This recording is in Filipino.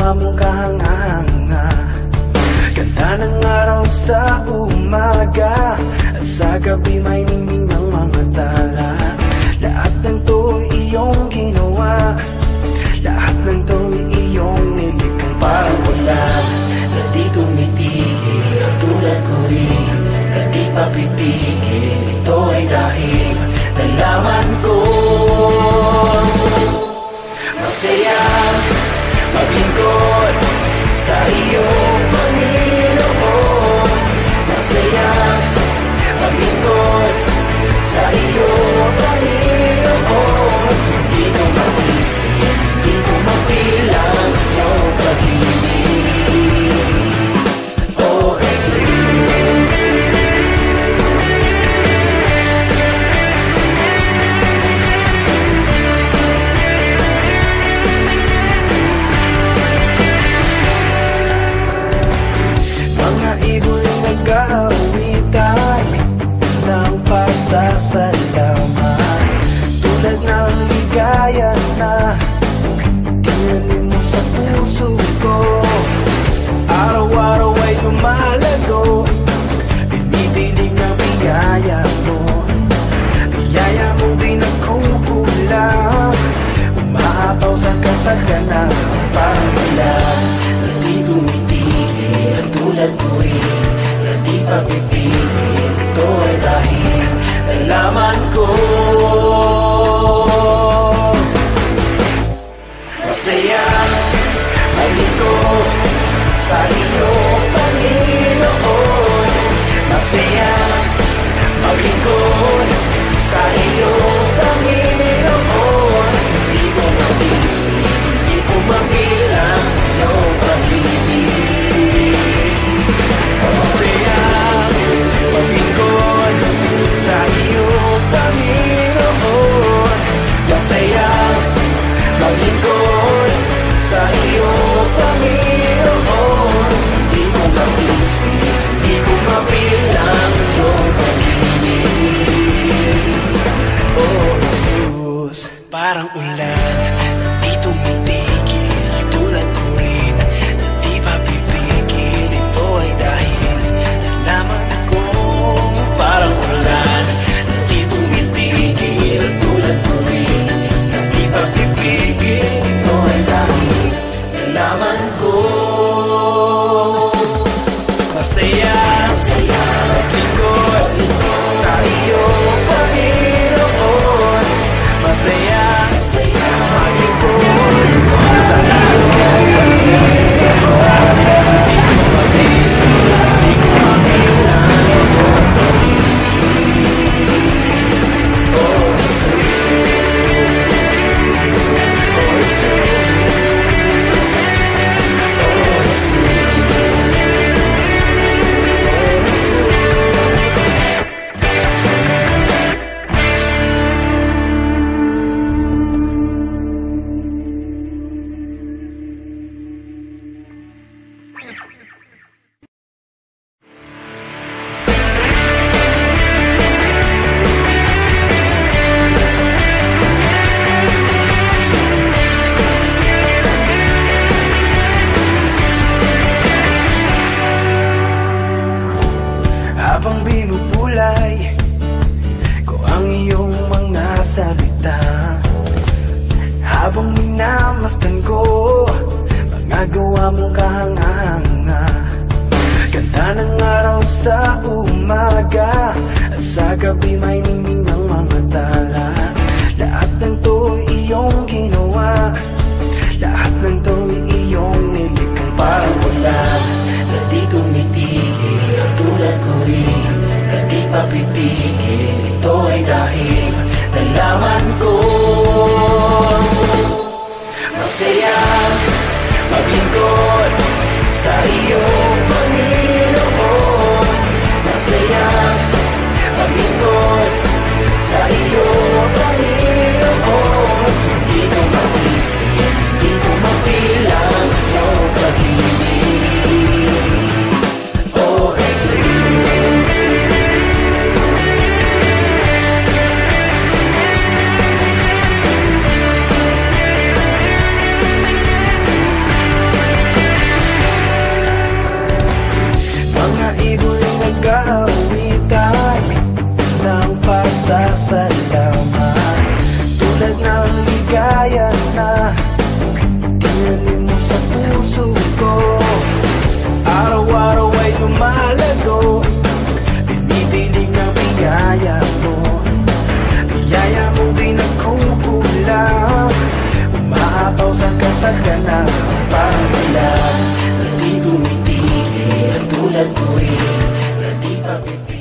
magawa mong kahanga-hanga. Ganda ng araw sa umaga, at sa gabi may ningning ng mga tala. Lahat ng to'y iyong ginawa, lahat ng to'y iyong nilikang parang ulan na di tumitigil. Tulad ko rin na di papipigil. Ito ay dahil nalaman ko masaya maglingkod sa iyong Panginoon. Masaya maglingkod sa iyong Panginoon. Di ko maisip, di ko mapilang iyong pag-ibig. Oh Jesus, mga ibon nag-aawitan ng pasasalamat, tulad ng ligaya na tinanim mo sa puso ko. Araw-araw ay lumalago, binibinig ng biyaya mo. Biyaya mong di nagkukulang, umaapaw sa kasagana. Parang ulan na di tumitigil, at tulad ko rin na di papipigil. Ito ay dahil nalaman ko masaya maglingkod sa iyong Panginoon. Masaya maglingkod sa iyong Panginoon. Di ko maisip, di ko mabilang iyong pag-ibig. Masaya maglingkod sa iyong Panginoon. Masaya maglingkod sa iyong Panginoon. Di ko maisip, di ko mabilang iyong pag-ibig. Oh Jesus, parang ulan na di tumitigil, tulad ko rin na di papipigil. Ito ay dahil nalaman ko parang ulan na di tumitigil, tulad ko rin na di papipigil. Ito ay dahil nalaman ko masaya maglingkod sa iyong Panginoon. Masaya maglingkod sa iyong Panginoon. Di ko maisip, di ko mabilang iyong pag-ibig. Oh Jesus, oh Jesus, oh Jesus. Habang binubulay ko ang iyong mga salita, habang minamasdan ko mga gawa mong kahanga-hanga. Ganda ng araw sa umaga, at sa gabi may ningning ng mga tala. Lahat ng to'y iyong ginawa, lahat ng to'y iyong nilikang parang ulan na di tumitigil. Tulad ko rin na di papipigil. Ito ay dahil nalaman ko masaya maglingkod sa iyong Panginoon. Masaya maglingkod sa iyong Panginoon. Di ko maisip, di ko mapilang parang wala, na di tumitigil, at tulad ko rin, na di papitigil.